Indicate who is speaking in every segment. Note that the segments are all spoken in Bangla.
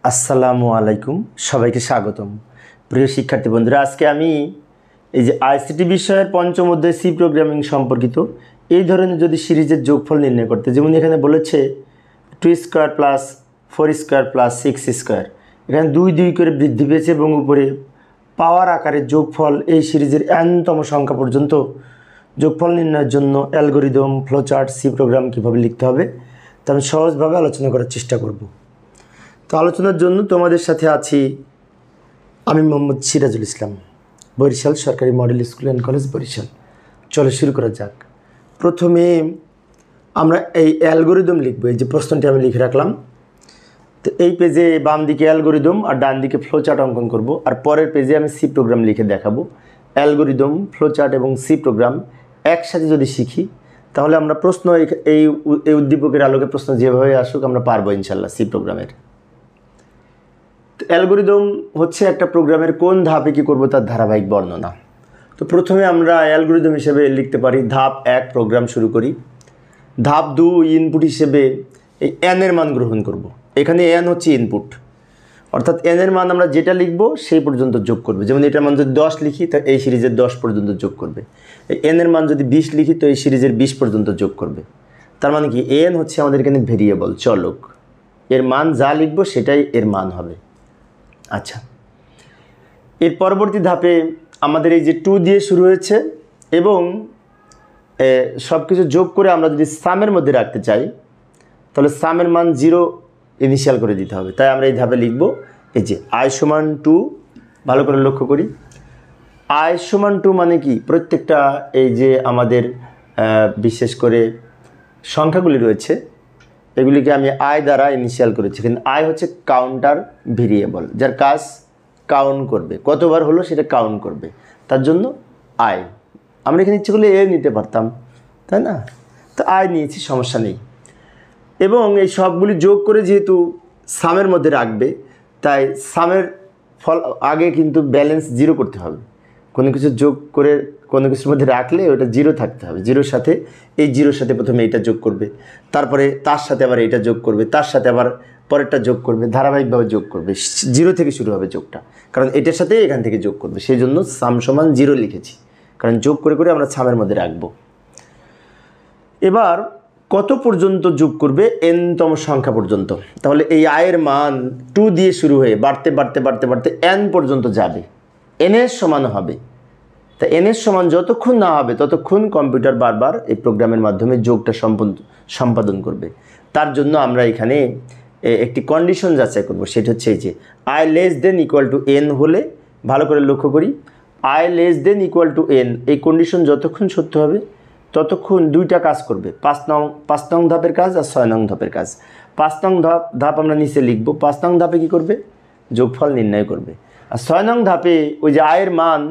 Speaker 1: আসসালামু আলাইকুম, সবাইকে স্বাগতম। প্রিয় শিক্ষার্থী বন্ধুরা, আজকে আমি এই যে আইসিটি বিষয়ের পঞ্চম অধ্যায় সি প্রোগ্রামিং সম্পর্কিত এই ধরনের যদি সিরিজের যোগফল নির্ণয় করতে, যেমন এখানে বলেছে 2 square plus 4 square plus 6 square, এখানে 2 করে বৃদ্ধি পেয়েছে এবং উপরে পাওয়ার আকারে যোগফল এই সিরিজের n-তম সংখ্যা পর্যন্ত যোগফল নির্ণয়ের জন্য অ্যালগরিদম, ফ্লোচার্ট, সি প্রোগ্রাম কীভাবে লিখতে হবে তা আমি সহজভাবে আলোচনা করার চেষ্টা করব। তো আলোচনার জন্য তোমাদের সাথে আছি আমি মোহাম্মদ সিরাজুল ইসলাম, বরিশাল সরকারি model school and college, Barishal. চলো শুরু করা যাক। প্রথমে আমরা এই অ্যালগরিদম লিখব। এই যে প্রশ্নটি আমি লিখে রাখলাম। তো এই পেজে বাম দিকে অ্যালগরিদম আর ডান দিকে ফ্লোচার্ট অঙ্কন করব, আর পরের পেজে আমি সি প্রোগ্রাম লিখে দেখাবো। অ্যালগরিদম, ফ্লোচার্ট এবং সি প্রোগ্রাম একসাথে যদি শিখি তাহলে আমরা প্রশ্ন এই উদ্দীপকের আলোকে প্রশ্ন যেভাবে আসুক আমরা পারবো ইনশাল্লাহ সি প্রোগ্রামের। অ্যালগরিদম হচ্ছে একটা প্রোগ্রামের কোন ধাপে কী করবো তার ধারাবাহিক বর্ণনা। তো প্রথমে আমরা অ্যালগরিদম হিসেবে লিখতে পারি ধাপ 1 প্রোগ্রাম শুরু করি। ধাপ 2 ইনপুট হিসেবে এই n এর মান গ্রহণ করব। এখানে n হচ্ছে ইনপুট, অর্থাৎ n এর মান আমরা যেটা লিখব সেই পর্যন্ত যোগ করবে। যেমন এটার মান যদি 10 লিখি তো এই সিরিজের 10 পর্যন্ত যোগ করবে। এই n এর মান যদি 20 লিখি তো এই সিরিজের 20 পর্যন্ত যোগ করবে। তার মানে কি n হচ্ছে আমাদের এখানে ভেরিয়েবল, চলক। এর মান যা লিখব সেটাই এর মান হবে। আচ্ছা, এর পরবর্তী ধাপে আমাদের এই যে 2 দিয়ে শুরু হয়েছে এবং সব কিছু যোগ করে আমরা যদি সামের মধ্যে রাখতে চাই তাহলে সামের মান 0 ইনিশিয়াল করে দিতে হবে। তাই আমরা এই ধাপে লিখব এই যে i সমান 2। ভালো করে লক্ষ্য করি, i সমান 2 মানে কি, প্রত্যেকটা এই যে আমাদের বিশেষ করে সংখ্যাগুলি রয়েছে এগুলিকে আমি i দ্বারা ইনিশিয়াল করেছি। কিন্তু i হচ্ছে কাউন্টার ভেরিয়েবল, যার কাজ কাউন্ট করবে, কতবার হলো সেটা কাউন্ট করবে, তার জন্য i। আমরা এখানে ইচ্ছে করলে a নিতে পারতাম, তাই না? তো i নিয়েছি, সমস্যা নেই। এবং এই সবগুলি যোগ করে যেহেতু সামের মধ্যে রাখবে তাই সামের ফল আগে কিন্তু ব্যালেন্স 0 করতে হবে। কোনো কিছু যোগ করে কোনো কিছুর মধ্যে রাখলে ওটা 0 থাকতে হবে। 0-র সাথে এই 0-র সাথে প্রথমে এইটা যোগ করবে, তারপরে তার সাথে আবার এইটা যোগ করবে, তার সাথে আবার পরেরটা যোগ করবে, ধারাবাহিকভাবে যোগ করবে। 0 থেকে শুরু হবে যোগটা, কারণ এটার সাথে এখান থেকে যোগ করবে। সেই জন্য সাম সমান 0 লিখেছি, কারণ যোগ করে করে আমরা সামের মধ্যে রাখবো। এবার কত পর্যন্ত যোগ করবে? n-তম সংখ্যা পর্যন্ত। তাহলে এই আয়ের মান 2 দিয়ে শুরু হয়ে বাড়তে বাড়তে বাড়তে বাড়তে n পর্যন্ত যাবে, n এর সমান হবে। তা n এর সমান যতক্ষণ না হবে ততক্ষণ কম্পিউটার বারবার এই প্রোগ্রামের মাধ্যমে যোগটা সম্পাদন করবে। তার জন্য আমরা এখানে একটি কন্ডিশন যাচাই করব, সেটা হচ্ছে এই যে i less than equal to n হলে, ভালো করে লক্ষ্য করি, i less than equal to n এই কন্ডিশন যতক্ষণ সত্য হবে ততক্ষণ দুইটা কাজ করবে, 5 নং ধাপের কাজ আর 6 নং ধাপের কাজ। 5 নং ধাপ আমরা নিচে লিখব। 5 নং ধাপে কী করবে? যোগফল নির্ণয় করবে। আর 6 নং ধাপে ওই যে আয়ের মান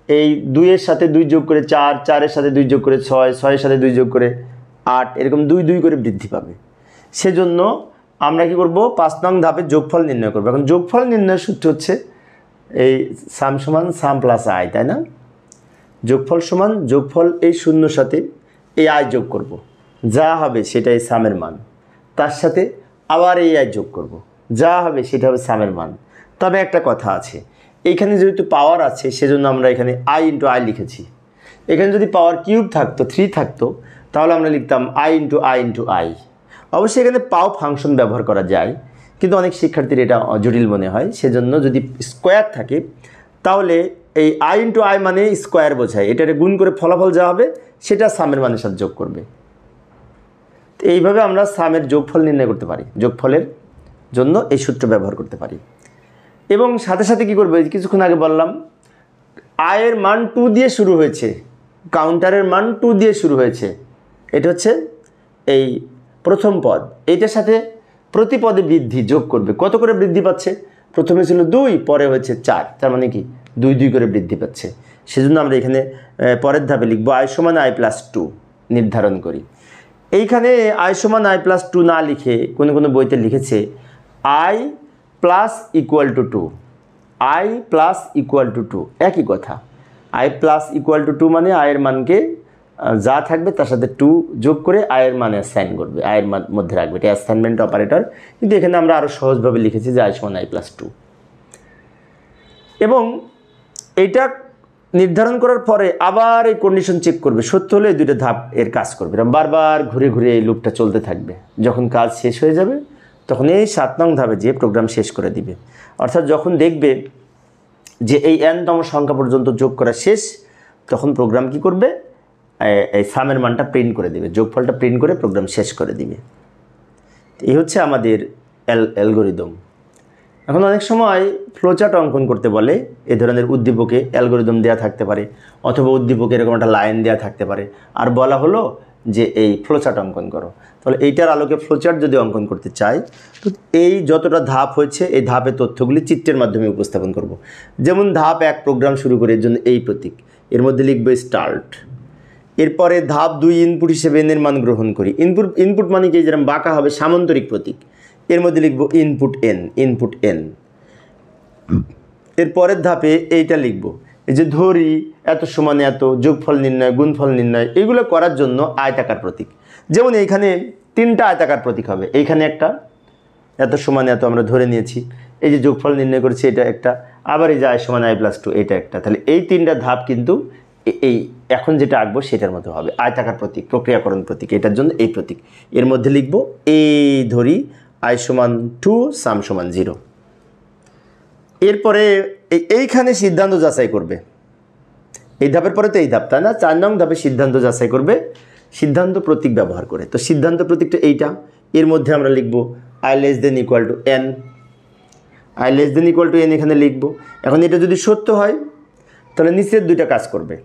Speaker 1: এই 2-এর সাথে 2 যোগ করে 4, 4-এর সাথে 2 যোগ করে 6, 6-এর সাথে 2 যোগ করে 8, এরকম 2 করে বৃদ্ধি পাবে। সেজন্য আমরা কি করব? 5 নং ধাপে যোগফল নির্ণয় করব। এখন যোগফল নির্ণয়ের সূত্র হচ্ছে এই সাম সমান সাম প্লাস আই, তাই না? যোগফল সমান যোগফল এই 0-র সাথে এই আই যোগ করব, যা হবে সেটাই সামের মান, তার সাথে আবার এই আই যোগ করব, যা হবে সেটা হবে সামের মান। তবে একটা কথা আছে, এইখানে যেহেতু পাওয়ার আছে সেজন্য আমরা এখানে i ইন্টু আই লিখেছি। এখানে যদি পাওয়ার কিউব থাকতো, 3 থাকতো, তাহলে আমরা লিখতাম i into I into I. অবশ্যই এখানে পাও ফাংশন ব্যবহার করা যায়, কিন্তু অনেক শিক্ষার্থীর এটা জটিল মনে হয়। সেজন্য যদি স্কোয়ার থাকে তাহলে এই i ইন্টু আই মানে স্কোয়ার বোঝায়, এটারে গুণ করে ফলাফল যা হবে সেটা সামের মানের সাথে যোগ করবে। তো এইভাবে আমরা সামের যোগফল নির্ণয় করতে পারি, যোগফলের জন্য এই সূত্র ব্যবহার করতে পারি। এবং সাথে সাথে কী করবে? কিছুক্ষণ আগে বললাম আয়ের মান 2 দিয়ে শুরু হয়েছে, কাউন্টারের মান 2 দিয়ে শুরু হয়েছে, এটা হচ্ছে এই প্রথম পদ। এইটার সাথে প্রতি পদে বৃদ্ধি যোগ করবে। কত করে বৃদ্ধি পাচ্ছে? প্রথমে ছিল 2, পরে হয়েছে 4, তার মানে কি 2 করে বৃদ্ধি পাচ্ছে। সেজন্য আমরা এখানে পরের ধাপে লিখব i সমান i প্লাস 2 নির্ধারণ করি। এইখানে i সমান i প্লাস 2 না লিখে কোনো বইতে লিখেছে i plus equal to 2, i plus equal to 2, একই কথা। i প্লাস ইকুয়াল টু 2 মানে আয়ের মানকে যা থাকবে তার সাথে 2 যোগ করে আয়ের মান অ্যাসাইন করবে, আয়ের মধ্যে রাখবে। এটা অ্যাসাইনমেন্ট অপারেটর, কিন্তু এখানে আমরা আরও সহজভাবে লিখেছি যে আই সমান i+2। এবং এইটা নির্ধারণ করার পরে আবার এই কন্ডিশন চেক করবে, সত্য হলে এই দুইটা ধাপ এর কাজ করবে। এরকম বারবার ঘুরে ঘুরে এই লুপটা চলতে থাকবে। যখন কাজ শেষ হয়ে যাবে তখন এই 7 নং ধাপে যে প্রোগ্রাম শেষ করে দিবে। অর্থাৎ যখন দেখবে যে এই n-তম সংখ্যা পর্যন্ত যোগ করা শেষ, তখন প্রোগ্রাম কি করবে, এই সামের মানটা প্রিন্ট করে দেবে, যোগফলটা প্রিন্ট করে প্রোগ্রাম শেষ করে দিবে। এই হচ্ছে আমাদের অ্যালগরিদম। এখন অনেক সময় ফ্লোচার্ট অঙ্কন করতে বলে, এ ধরনের উদ্দীপকে অ্যালগরিদম দেওয়া থাকতে পারে, অথবা উদ্দীপকে এরকম একটা লাইন দেওয়া থাকতে পারে, আর বলা হলো যে এই ফ্লোচার্ট অঙ্কন করো। তাহলে এইটার আলোকে ফ্লোচার্ট যদি অঙ্কন করতে চাই, তো এই যতটা ধাপ হয়েছে এই ধাপের তথ্যগুলি চিত্রের মাধ্যমে উপস্থাপন করব। যেমন ধাপ 1 প্রোগ্রাম শুরু করে এর জন্য এই প্রতীক, এর মধ্যে লিখবে স্টার্ট। এরপরে ধাপ 2 ইনপুট হিসেবে n এর মান গ্রহণ করি। ইনপুট মানে কি, যেরকম বাঁকা হবে সামান্তরিক প্রতীক, এর মধ্যে লিখব ইনপুট n। এর পরের ধাপে এইটা লিখব, এই যে ধরি এত সমান এত, যোগফল নির্ণয়, গুণফল নির্ণয়, এগুলো করার জন্য আয়তাকার প্রতীক। যেমন এইখানে 3টা আয়তাকার প্রতীক হবে, এইখানে একটা, এত সমান এত আমরা ধরে নিয়েছি, এই যে যোগফল নির্ণয় করেছি এটা একটা, আবার এই যে i সমান i+2 এটা একটা। তাহলে এই 3টা ধাপ কিন্তু এই এখন যেটা আঁকবো সেটার মতো হবে, আয়তাকার প্রতীক, প্রক্রিয়াকরণ প্রতীক, এটার জন্য এই প্রতীক। এর মধ্যে লিখব এই ধরি i সমান 2, সাম সমান 0। এরপরে এইখানে সিদ্ধান্ত যাচাই করবে, এই ধাপের পরে তো এই ধাপ, তাই না? 4 নং ধাপে সিদ্ধান্ত যাচাই করবে সিদ্ধান্ত প্রতীক ব্যবহার করে। তো সিদ্ধান্ত প্রতীকটা এইটা, এর মধ্যে আমরা লিখব i <= n, i <= n এখানে লিখব। এখন এটা যদি সত্য হয় তাহলে নিচের দুইটা কাজ করবে,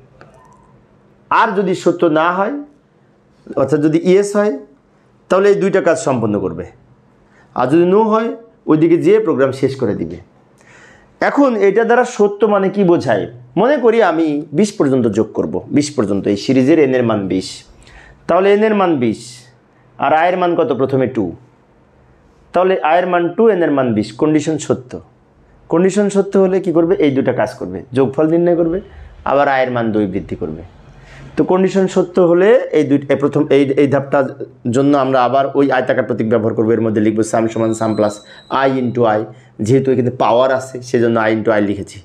Speaker 1: আর যদি সত্য না হয়, অর্থাৎ যদি ইয়েস হয়, তাহলে এই দুইটা কাজ সম্পন্ন করবে, আর যদি নো হয় ওইদিকে যেয়ে প্রোগ্রাম শেষ করে দিবে। এখন এটা দ্বারা সত্য মানে কি বোঝায়? মনে করি আমি 20 পর্যন্ত যোগ করব, 20 পর্যন্ত, এই সিরিজের n এর মান 20, তাহলে n এর মান 20 আর i এর মান কত, প্রথমে 2, তাহলে i এর মান 2, n এর মান 20, কন্ডিশন সত্য। কন্ডিশন সত্য হলে কি করবে, এই দুটা কাজ করবে, যোগফল নির্ণয় করবে, আবার i এর মান 2 বৃদ্ধি করবে। তো কন্ডিশন সত্য হলে এই দুইটা প্রথম এই ধাপটার জন্য আমরা আবার ওই আয়তাকার প্রতীক ব্যবহার করবো, এর মধ্যে লিখবো সাম সমান সাম প্লাস i × i, যেহেতু এখানে পাওয়ার আছে সেজন্য i × i লিখেছি।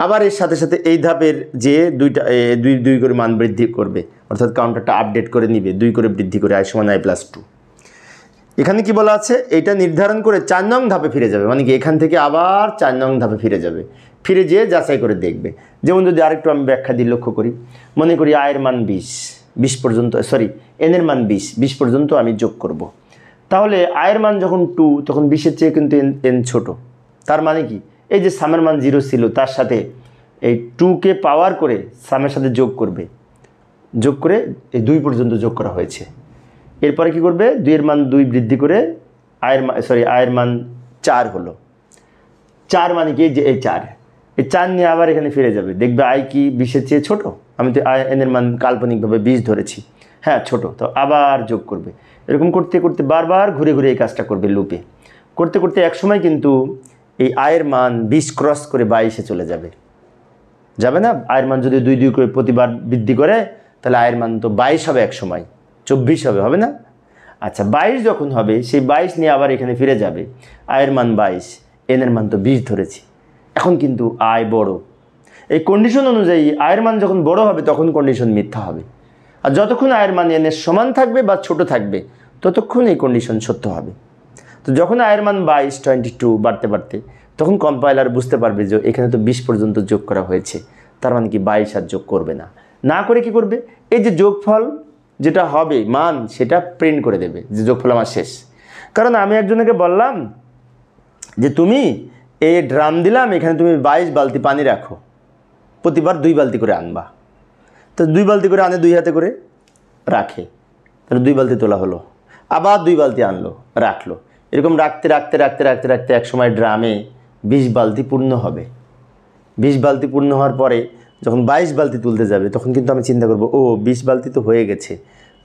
Speaker 1: আবার এর সাথে সাথে এই ধাপের যে দুই করে মান বৃদ্ধি করবে, অর্থাৎ কাউন্টারটা আপডেট করে নিবে, 2 করে বৃদ্ধি করে i সমান i+2। এখানে কি বলা আছে, এটা নির্ধারণ করে 4 নং ধাপে ফিরে যাবে, মানে কি এখান থেকে আবার 4 নং ধাপে ফিরে যাবে, ফিরে যেয়ে যাচাই করে দেখবে। যেমন যদি আরেকটু আমি ব্যাখ্যা দিয়ে লক্ষ্য করি, মনে করি i এর মান 20 পর্যন্ত, n এর মান 20 পর্যন্ত আমি যোগ করব। তাহলে i এর মান যখন 2, তখন 20-এর চেয়ে কিন্তু n ছোট। তার মানে কি, এই যে সামের মান 0 ছিল তার সাথে এই 2কে পাওয়ার করে সামের সাথে যোগ করবে, যোগ করে এই 2 পর্যন্ত যোগ করা হয়েছে। এরপরে কি করবে, 2 এর মান 2 বৃদ্ধি করে i এর মান 4 হলো। 4 মানে কি, যে এই 4 নিয়ে আবার এখানে ফিরে যাবে, দেখবে i কি 20-এর চেয়ে ছোট, আমি তো n এর মান কাল্পনিকভাবে 20 ধরেছি, হ্যাঁ ছোট, তো আবার যোগ করবে। এরকম করতে করতে বারবার ঘুরে ঘুরে এই কাজটা করবে লুপে, করতে করতে একসময় কিন্তু এই i এর মান 20 ক্রস করে 22-এ চলে যাবে, যাবে না? i এর মান যদি 2 করে প্রতিবার বৃদ্ধি করে, তাহলে i এর মান তো 22 হবে, এক সময় 24 হবে না? আচ্ছা, 22 যখন হবে, সেই 22 নিয়ে আবার এখানে ফিরে যাবে, i এর মান 22, n এর মান তো 20 ধরেছি, এখন কিন্তু i বড়। এই কন্ডিশন অনুযায়ী i এর মান যখন বড় হবে তখন কন্ডিশন মিথ্যা হবে, আর যতক্ষণ i এর মান n এর সমান থাকবে বা ছোট থাকবে ততক্ষণ এই কন্ডিশন সত্য হবে। তো যখন i এর মান 22 বাড়তে বাড়তে, তখন কম্পাইলার বুঝতে পারবে যে এখানে তো 20 পর্যন্ত যোগ করা হয়েছে, তার মানে কি 22 আর যোগ করবে না। না করে কি করবে, এই যে যোগফল যেটা হবে মান, সেটা প্রিন্ট করে দেবে যে যোগফল আমার শেষ। কারণ আমি একজনকে বললাম যে তুমি এই ড্রাম দিলাম, এখানে তুমি 22 বালতি পানি রাখো, প্রতিবার 2 বালতি করে আনবা। তো 2 বালতি করে আনে, 2 হাতে করে রাখে, তাহলে 2 বালতি তোলা হলো, আবার 2 বালতি আনলো, রাখলো, এরকম রাখতে রাখতে রাখতে রাখতে রাখতে এক সময় ড্রামে 20 বালতি পূর্ণ হবে। 20 বালতি পূর্ণ হওয়ার পরে যখন 22 বালতি তুলতে যাবে, তখন কিন্তু আমি চিন্তা করব, ও 20 বালতি তো হয়ে গেছে,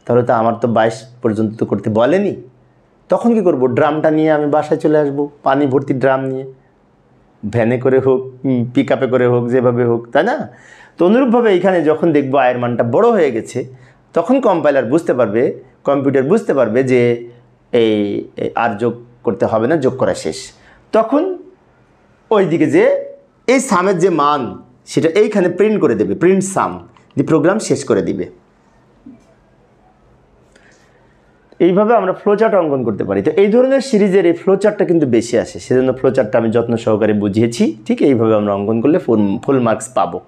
Speaker 1: তাহলে তো আমার তো 22 পর্যন্ত তো করতে বলেনি। তখন কি করব, ড্রামটা নিয়ে আমি বাসায় চলে আসব, পানি ভর্তি ড্রাম নিয়ে, ভ্যানে করে হোক, পিক আপে করে হোক, যেভাবে হোক, তাই না? তো অনুরূপভাবে এখানে যখন দেখবো আয়ের মানটা বড় হয়ে গেছে, তখন কম্পাইলার বুঝতে পারবে, কম্পিউটার বুঝতে পারবে যে এই আর যোগ করতে হবে না, যোগ করা শেষ। তখন ওই দিকে যে এই সামের যে মান সেটা এইখানে প্রিন্ট করে দেবে, প্রিন্ট সাম দিয়ে প্রোগ্রাম শেষ করে দিবে। এইভাবে আমরা ফ্লোচার্ট অঙ্কন করতে পারি। তো এই ধরনের সিরিজের এই ফ্লোচার্টটা কিন্তু বেশি আসে, সেজন্য ফ্লোচার্টটা আমি যত্ন সহকারে বুঝিয়েছি। ঠিক এইভাবে আমরা অঙ্কন করলে ফুল মার্কস পাবো।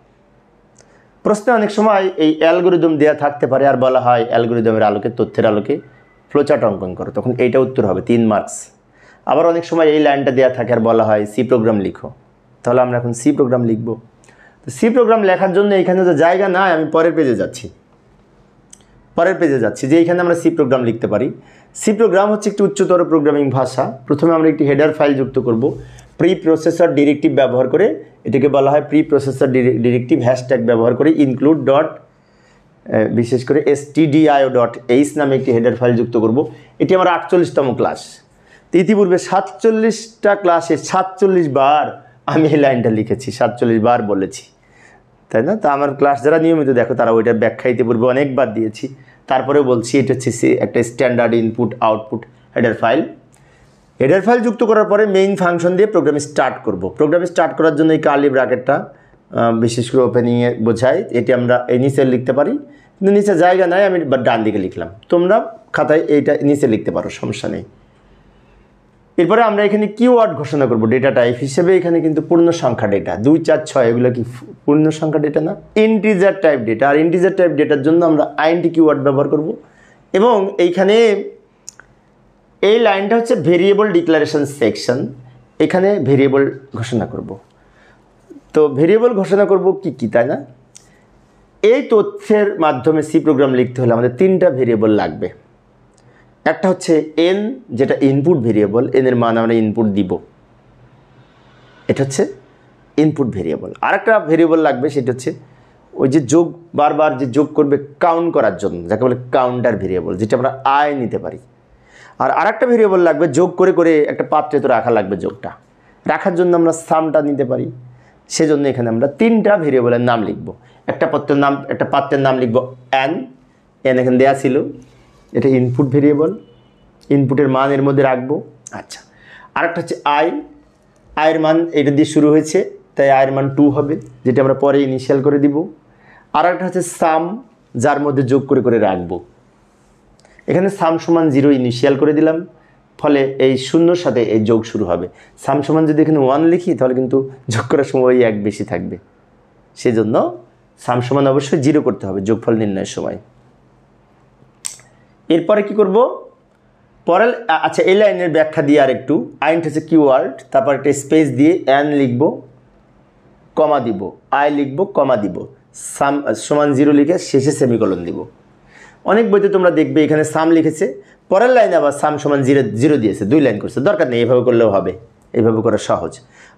Speaker 1: প্রশ্নে অনেক সময় এই অ্যালগোরিদম দেওয়া থাকতে পারে, আর বলা হয় অ্যালগোরিদমের আলোকে, তথ্যের আলোকে ফ্লোচার্ট অঙ্কন করো, তখন এইটা উত্তর হবে 3 মার্কস। আবার অনেক সময় এই লাইনটা দেওয়া থাকে আর বলা হয় সি প্রোগ্রাম লিখো, তাহলে আমরা এখন সি প্রোগ্রাম লিখব। তো সি প্রোগ্রাম লেখার জন্য এখানে তো জায়গা নাই, আমি পরের পেজে যাচ্ছি যে এইখানে আমরা সি প্রোগ্রাম লিখতে পারি। সি প্রোগ্রাম হচ্ছে একটি উচ্চতর প্রোগ্রামিং ভাষা। প্রথমে আমরা একটি হেডার ফাইল যুক্ত করব প্রি প্রসেসর ডিরেক্টিভ ব্যবহার করে। এটাকে বলা হয় প্রি প্রসেসর ডিরেক্টিভ, হ্যাশট্যাগ ব্যবহার করে ইনক্লুড ডট বিশেষ করে stdio.h নামে একটি হেডার ফাইল যুক্ত করব। এটি আমার 48তম ক্লাস। তো ইতিপূর্বে 47টা ক্লাসে 47 বার আমি এই লাইনটা লিখেছি, 47 বার বলেছি, তাই না? তো আমার ক্লাস যারা নিয়মিত দেখো তারা ওইটার ব্যাখ্যা ইতিপূর্বে অনেকবার দিয়েছি, তারপরেও বলছি এটা হচ্ছে একটা standard input output header file. Header file যুক্ত করার পরে মেইন ফাংশন দিয়ে প্রোগ্রাম স্টার্ট করব। প্রোগ্রাম স্টার্ট করার জন্য এই কার্লি ব্র্যাকেটটা বিশেষ করে ওপেনিংয়ে বোঝায়, এটি আমরা এই নিচে লিখতে পারি, কিন্তু নিচে জায়গা নাই, আমি ডান দিকে লিখলাম। তোমরা খাতায় এইটা নিচে লিখতে পারো, সমস্যা নেই। এরপরে আমরা এখানে কিওয়ার্ড ঘোষণা করব ডেটা টাইপ হিসেবে। এখানে কিন্তু পূর্ণ সংখ্যা ডেটা 2 4 6 এগুলো কি পূর্ণ সংখ্যা ডেটা না, ইন্টিজার টাইপ ডেটা। আর ইন্টিজার টাইপ ডেটার জন্য আমরা আইএনটি কিওয়ার্ড ব্যবহার করব। এবং এইখানে এই লাইনটা হচ্ছে ভেরিয়েবল ডিক্লারেশন সেকশন, এখানে ভেরিয়েবল ঘোষণা করব। তো ভেরিয়েবল ঘোষণা করব কি তাই না? এই তথ্যের মাধ্যমে সি প্রোগ্রাম লিখতে হলে আমাদের 3টা ভেরিয়েবল লাগবে। একটা হচ্ছে এন, যেটা ইনপুট ভেরিয়েবল, এনের মান আমরা ইনপুট দিব, এটা হচ্ছে ইনপুট ভেরিয়েবল। আর একটা ভেরিয়েবল লাগবে, সেটা হচ্ছে ওই যে যোগ, বারবার যে যোগ করবে কাউন্ট করার জন্য, যাকে বলে কাউন্টার ভেরিয়েবল, যেটা আমরা আয় নিতে পারি। আর আরেকটা ভেরিয়েবল লাগবে যোগ করে করে একটা পাত্রে তো রাখা লাগবে, যোগটা রাখার জন্য আমরা সামটা নিতে পারি। সেজন্য এখানে আমরা 3টা ভেরিয়েবলের নাম লিখব। একটা পাত্রের নাম লিখব এন এখানে দেওয়া ছিল, এটা ইনপুট ভেরিয়েবল, ইনপুটের মান এর মধ্যে রাখবো। আচ্ছা, আরেকটা হচ্ছে আয়ের মান এটা দিয়ে শুরু হয়েছে, তাই আয়ের মান 2 হবে, যেটা আমরা পরে ইনিশিয়াল করে দিব। আর একটা হচ্ছে সাম, যার মধ্যে যোগ করে করে রাখবো। এখানে সাম সমান 0 ইনিশিয়াল করে দিলাম, ফলে এই শূন্যর সাথে এই যোগ শুরু হবে। সাম সমান যদি এখানে 1 লিখি তাহলে কিন্তু যোগ করার সময় 1 বেশি থাকবে, সেজন্য সাম সমান অবশ্যই 0 করতে হবে যোগফল নির্ণয়ের সময়। এরপরে কি করব? পরের আচ্ছা, এই লাইনের ব্যাখ্যা দিয়ে আর একটু, আইনটা হচ্ছে কিওয়ার্ড, তারপর একটা স্পেস দিয়ে এন লিখব, কমা দিব, আই লিখব, কমা দিব, সাম সমান 0 লিখে শেষে সেমিকোলন দিব। অনেক বইতে তোমরা দেখবে এখানে সাম লিখেছে, পরের লাইনে আবার সাম সমান 0 দিয়েছে, 2 লাইন করছে। দরকার নেই, এইভাবে করলেও হবে, এইভাবে করা সহজ।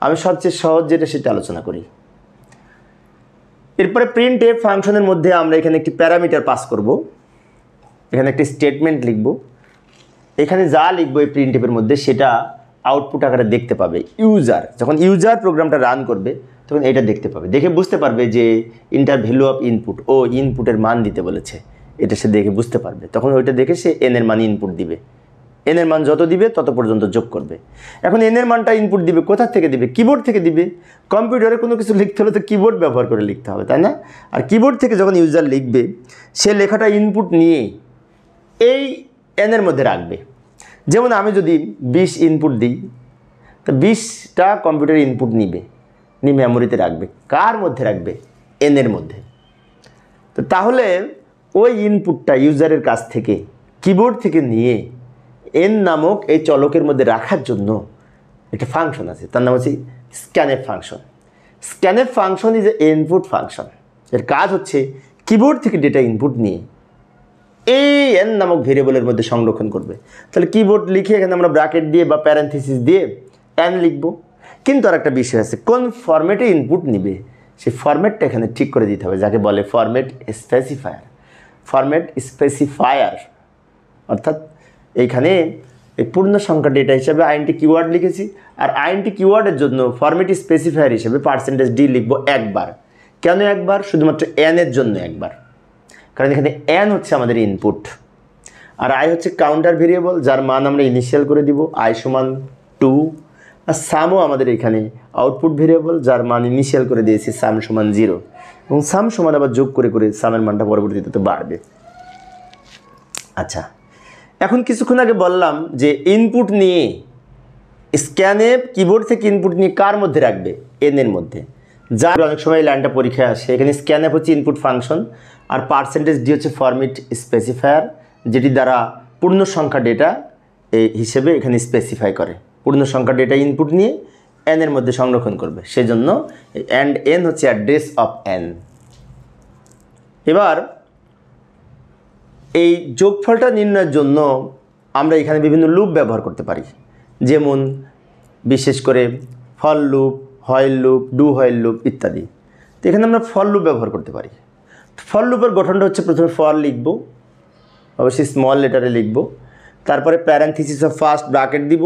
Speaker 1: আমি সবচেয়ে সহজ যেটা সেটা আলোচনা করি। এরপরে প্রিন্ট এফ ফাংশনের মধ্যে আমরা এখানে একটি প্যারামিটার পাস করব, এখানে একটি স্টেটমেন্ট লিখব। এখানে যা লিখবো এই প্রিন্ট এফের মধ্যে সেটা আউটপুট আকারে দেখতে পাবে ইউজার। যখন ইউজার প্রোগ্রামটা রান করবে তখন এটা দেখতে পাবে, দেখে বুঝতে পারবে যে ইন্টার ভ্যালু অফ ইনপুট, ও ইনপুটের মান দিতে বলেছে, এটা সে দেখে বুঝতে পারবে। তখন ওইটা দেখে সে এনের মান ইনপুট দিবে, এনের মান যত দিবে তত পর্যন্ত যোগ করবে। এখন এনের মানটা ইনপুট দিবে কোথা থেকে দিবে? কিবোর্ড থেকে দিবে। কম্পিউটারে কোনো কিছু লিখতে হলে তো কিবোর্ড ব্যবহার করে লিখতে হবে, তাই না? আর কিবোর্ড থেকে যখন ইউজার লিখবে, সে লেখাটা ইনপুট নিয়ে এই এনের মধ্যে রাখবে। যেমন আমি যদি 20 ইনপুট দিই, তো 20টা কম্পিউটার ইনপুট নিয়ে মেমোরিতে রাখবে। কার মধ্যে রাখবে? এনের মধ্যে। তো তাহলে ওই ইনপুটটা ইউজারের কাছ থেকে কিবোর্ড থেকে নিয়ে এন নামক এই চলকের মধ্যে রাখার জন্য একটা ফাংশন আছে, তার নাম হচ্ছে scanf function. Scanf function is a input function. এর কাজ হচ্ছে কিবোর্ড থেকে ডেটা ইনপুট নিয়ে এই এন নামক ভেরিয়েবলের মধ্যে সংরক্ষণ করবে। তাহলে কিবোর্ড লিখে এখানে আমরা ব্র্যাকেট দিয়ে বা প্যারেন্থেসিস দিয়ে এন লিখবো। কিন্তু আর একটা বিষয় আছে, কোন ফরম্যাটে ইনপুট নিবে সেই ফরম্যাটটা এখানে ঠিক করে দিতে হবে, যাকে বলে ফরম্যাট স্পেসিফায়ার। ফরম্যাট স্পেসিফায়ার অর্থাৎ এইখানে এই পূর্ণ সংখ্যা ডেটা হিসাবে আইএনটি কিওয়ার্ড লিখেছি, আর আইএনটি কিওয়ার্ডের জন্য ফরম্যাট স্পেসিফায়ার হিসেবে %d লিখবো একবার। কেন একবার? শুধুমাত্র এন এর জন্য একবার। কারণ এখানে n হচ্ছে আমাদের ইনপুট, আর i হচ্ছে কাউন্টার ভেরিয়েবল যার মান আমরা ইনিশিয়াল করে দিব i সমান 2, আর সামও আমাদের এখানে আউটপুট ভেরিয়েবল যার মান ইনিশিয়াল করে দিয়েছি সাম সমান 0, এবং সাম সমান আবার যোগ করে করে সামের মানটা পরবর্তীতে তো বাড়বে। আচ্ছা, এখন কিছুক্ষণ আগে বললাম যে ইনপুট নিয়ে স্ক্যানএফ কিবোর্ড থেকে ইনপুট নিয়ে কার মধ্যে রাখবে, n এর মধ্যে। যার অনেক সময় এই লাইনটা পরীক্ষায় আসে, এখানে স্ক্যানএফ হচ্ছে ইনপুট ফাংশন আর %d হচ্ছে ফরম্যাট স্পেসিফায়ার, যেটি দ্বারা পূর্ণ সংখ্যা ডেটা হিসেবে এখানে স্পেসিফাই করে। পূর্ণ সংখ্যা ডেটা ইনপুট নিয়ে n এর মধ্যে সংরক্ষণ করবে, সেজন্য অ্যান্ড n হচ্ছে অ্যাড্রেস অফ n। এবার এই যোগফলটা নির্ণয়ের জন্য আমরা এখানে বিভিন্ন লুপ ব্যবহার করতে পারি, যেমন বিশেষ করে for loop, while loop, do while loop ইত্যাদি। তো এখানে আমরা ফর লুপ ব্যবহার করতে পারি। ফর লুপের গঠনটা হচ্ছে প্রথমে ফর লিখব, অবশ্যই স্মল লেটারে লিখব, তারপরে প্যারেনথিসিস অফ ফার্স্ট ব্র্যাকেট দিব,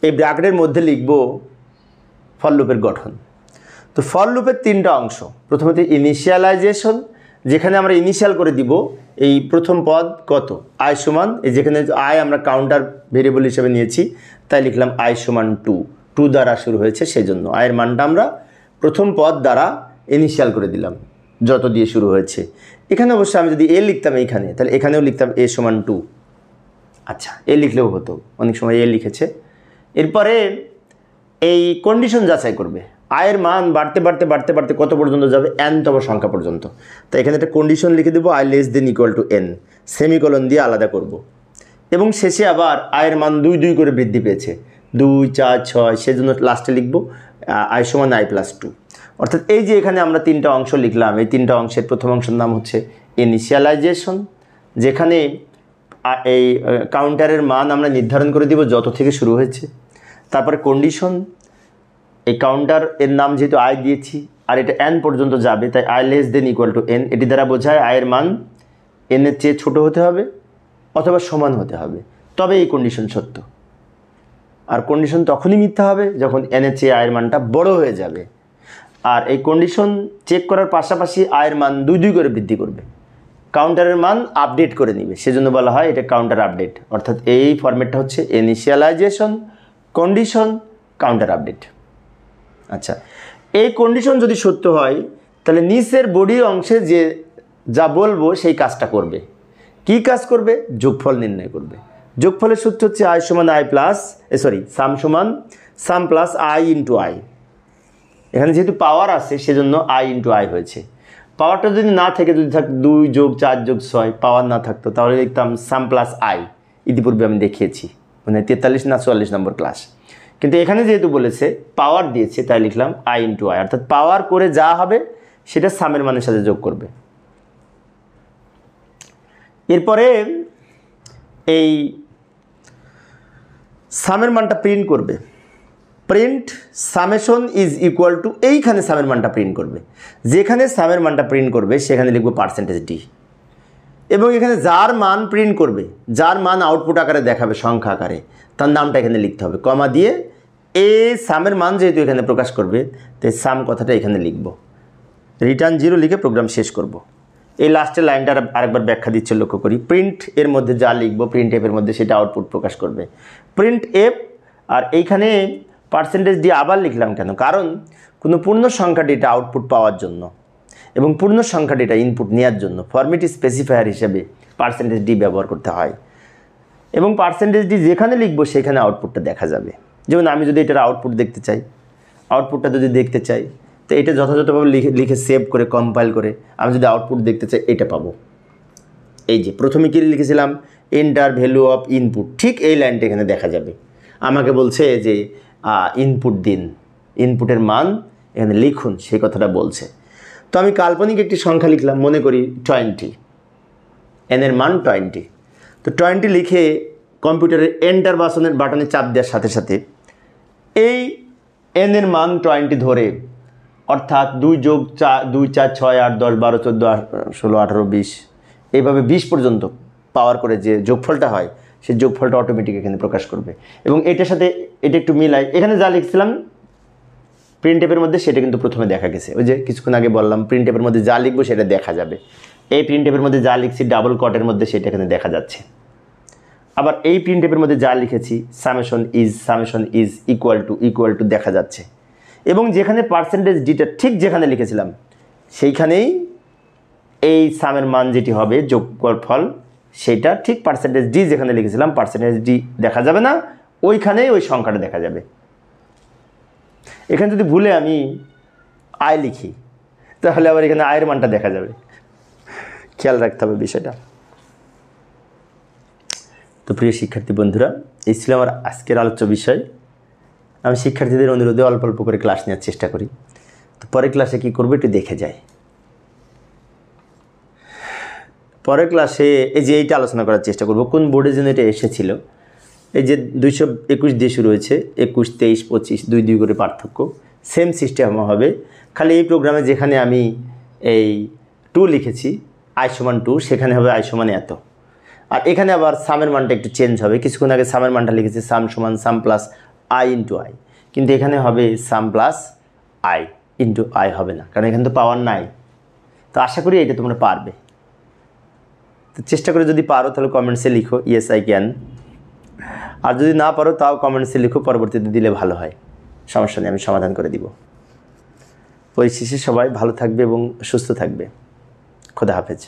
Speaker 1: এই ব্র্যাকেটের মধ্যে লিখব ফর লুপের গঠন। তো ফর লুপের তিনটা অংশ, প্রথমত ইনিশিয়ালাইজেশন, যেখানে আমরা ইনিশিয়াল করে দিব এই প্রথম পদ কত i সমান, এই যেখানে i আমরা কাউন্টার ভেরিয়েবল হিসেবে নিয়েছি তাই লিখলাম i সমান 2 দ্বারা শুরু হয়েছে, সেই জন্য i এর মানটা আমরা প্রথম পদ দ্বারা ইনিশিয়াল করে দিলাম যত দিয়ে শুরু হয়েছে। এখানে অবশ্যই আমি যদি a লিখতাম এইখানে, তাহলে এখানেও লিখতাম a সমান 2। আচ্ছা, a লিখলেও হতো, অনেক সময় a লিখেছে। এরপরে এই কন্ডিশন যাচাই করবে, i এর মান বাড়তে বাড়তে বাড়তে বাড়তে কত পর্যন্ত যাবে, n-তম সংখ্যা পর্যন্ত। তাই এখানে একটা কন্ডিশন লিখে দেবো i less than equal to n, semicolon দিয়ে আলাদা করব। এবং শেষে আবার i এর মান 2 করে বৃদ্ধি পেয়েছে, 2, 4, 6, সেজন্য লাস্টে লিখব i সমান i প্লাস 2। অর্থাৎ এই যে এখানে আমরা তিনটা অংশ লিখলাম, এই তিনটা অংশের প্রথম অংশের নাম হচ্ছে ইনিশিয়ালাইজেশন, যেখানে এই কাউন্টারের মান আমরা নির্ধারণ করে দিব যত থেকে শুরু হয়েছে। তারপরে কন্ডিশন, এই কাউন্টার এর নাম যেহেতু i দিয়েছি আর এটা n পর্যন্ত যাবে, তাই i less than equal to n, এটি দ্বারা বোঝায় i এর মান n এর চেয়ে ছোট হতে হবে অথবা সমান হতে হবে, তবে এই কন্ডিশন সত্য। আর কন্ডিশন তখনই মিথ্যা হবে যখন n এর চেয়ে i এর মানটা বড় হয়ে যাবে। আর এই কন্ডিশন চেক করার পাশাপাশি i এর মান 2 করে বৃদ্ধি করবে, কাউন্টারের মান আপডেট করে নিবে, সেজন্য বলা হয় এটা কাউন্টার আপডেট। অর্থাৎ এই ফরম্যাটটা হচ্ছে ইনিশিয়ালাইজেশন, কন্ডিশন, কাউন্টার আপডেট। আচ্ছা, এই কন্ডিশন যদি সত্য হয় তাহলে নিচের বডি অংশে যে যা বলবো সেই কাজটা করবে। কি কাজ করবে? যোগফল নির্ণয় করবে। যোগফলের সূত্র হচ্ছে i সমান i প্লাস সাম সমান সাম প্লাস i ইন্টু i। এখানে যেহেতু পাওয়ার আছে সেজন্য i ইন্টু i হয়েছে। পাওয়ারটা যদি না থেকে, যদি থাক 2 যোগ 4 যোগ 6, পাওয়ার না থাকতো তাহলে লিখতাম সাম প্লাস i। ইতিপূর্বে আমি দেখিয়েছি, মানে 43 না 44 নম্বর ক্লাস। কিন্তু এখানে যেহেতু বলেছে পাওয়ার দিয়েছে তাই লিখলাম i ইন্টু i, অর্থাৎ পাওয়ার করে যা হবে সেটা সামের মানের সাথে যোগ করবে। এরপরে এই সামের মানটা প্রিন্ট করবে, print summation is equal to, এইখানে সামের মানটা প্রিন্ট করবে। যেখানে সামের মানটা প্রিন্ট করবে সেখানে লিখবো %d, এবং এখানে যার মান প্রিন্ট করবে, যার মান আউটপুট আকারে দেখাবে সংখ্যা আকারে, তার নামটা এখানে লিখতে হবে কমা দিয়ে। এই সামের মান যেহেতু এখানে প্রকাশ করবে তাই সাম কথাটা এখানে লিখব, রিটার্ন 0 লিখে প্রোগ্রাম শেষ করব। এই লাস্টের লাইনটা আরেকবার ব্যাখ্যা দিচ্ছে, লক্ষ্য করি। প্রিন্ট এর মধ্যে যা লিখবো প্রিন্ট এফের মধ্যে সেটা আউটপুট প্রকাশ করবে, প্রিন্ট এফ। আর এইখানে %d আবার লিখলাম কেন? কারণ কোনো পূর্ণ সংখ্যা ডেটা আউটপুট পাওয়ার জন্য এবং পূর্ণ সংখ্যা ডেটা ইনপুট নেওয়ার জন্য ফরম্যাট স্পেসিফায়ার হিসেবে %d ব্যবহার করতে হয়, এবং %d যেখানে লিখবো সেখানে আউটপুটটা দেখা যাবে। যেমন আমি যদি এটার আউটপুট দেখতে চাই, আউটপুটটা যদি দেখতে চাই, তো এটা যথাযথভাবে লিখে সেভ করে কম্পাইল করে আমি যদি আউটপুট দেখতে চাই এটা পাবো। এই যে প্রথমে কি লিখেছিলাম, এন্টার ভ্যালু অফ ইনপুট, ঠিক এই লাইনটা এখানে দেখা যাবে। আমাকে বলছে যে ইনপুট দিন, ইনপুটের মান এখানে লিখুন, সেই কথাটা বলছে। তো আমি কাল্পনিক একটি সংখ্যা লিখলাম, মনে করি 20, n এর মান 20। তো 20 লিখে কম্পিউটারের এন্টার বাটনে চাপ দেওয়ার সাথে সাথে এই n এর মান 20 ধরে, অর্থাৎ 2 যোগ 4, 2, 4, 6, 8, 10, 12, 14, 16, 18, 20, এইভাবে 20 পর্যন্ত পাওয়ার করে যে যোগফলটা হয় সেই যোগফলটা অটোমেটিক এখানে প্রকাশ করবে। এবং এটার সাথে এটা একটু মিলাই, এখানে যা লিখছিলাম প্রিন্ট টেপের মধ্যে সেটা কিন্তু প্রথমে দেখা গেছে। ওই যে কিছুক্ষণ আগে বললাম প্রিন্ট টেপের মধ্যে যা লিখবো সেটা দেখা যাবে। এই প্রিন্টএফের মধ্যে যা লিখছি ডাবল কটের মধ্যে সেটা এখানে দেখা যাচ্ছে। আবার এই প্রিন্টএফের মধ্যে যা লিখেছি সামেশন ইজ ইকুয়াল টু দেখা যাচ্ছে। এবং যেখানে পার্সেন্টেজ ডিটা ঠিক যেখানে লিখেছিলাম সেইখানেই এই সামের মান যেটি হবে যোগফল সেটা ঠিক পার্সেন্টেজ ডি যেখানে লিখেছিলাম পার্সেন্টেজ ডি দেখা যাবে না, ওইখানেই ওই সংখ্যাটা দেখা যাবে। এখানে যদি ভুলে আমি আয় লিখি তাহলে আবার এখানে আয়ের মানটা দেখা যাবে, খেয়াল রাখতে হবে বিষয়টা। তো প্রিয় শিক্ষার্থী বন্ধুরা, এই ছিল আমার আজকের আলোচ্য বিষয়। আমি শিক্ষার্থীদের অনুরোধে অল্প অল্প করে ক্লাস নেওয়ার চেষ্টা করি। তো পরের ক্লাসে কী করবো একটু দেখে যাই। পরের ক্লাসে এই যে এইটা আলোচনা করার চেষ্টা করব কোন বোর্ডের জন্য এটা এসেছিল। এই যে 221 দিয়ে শুরু হয়েছে, 21, 23, 25 2 করে পার্থক্য, সেম সিস্টেম হবে। খালি এই প্রোগ্রামে যেখানে আমি এই 2 লিখেছি i=2 সেখানে হবে i= এত। আর এখানে আবার সামের মানটা একটু চেঞ্জ হবে। কিছুক্ষণ আগে সামের মানটা লিখেছি সাম সমান সাম প্লাস i ইন্টু আই, কিন্তু এখানে হবে সাম প্লাস আই ইন্টু আই হবে না, কারণ এখানে তো পাওয়ার নাই। তো আশা করি এটা তোমরা পারবে। তো চেষ্টা করে যদি পারো তাহলে কমেন্টসে লিখো ইয়েস আই ক্যান, আর যদি না পারো তাও কমেন্টসে লিখো, পরবর্তীতে দিলে ভালো হয়। সমস্যা নেই, আমি সমাধান করে দিব। পরিশেষে সবাই ভালো থাকবে এবং সুস্থ থাকবে। খোদা হাফেজ।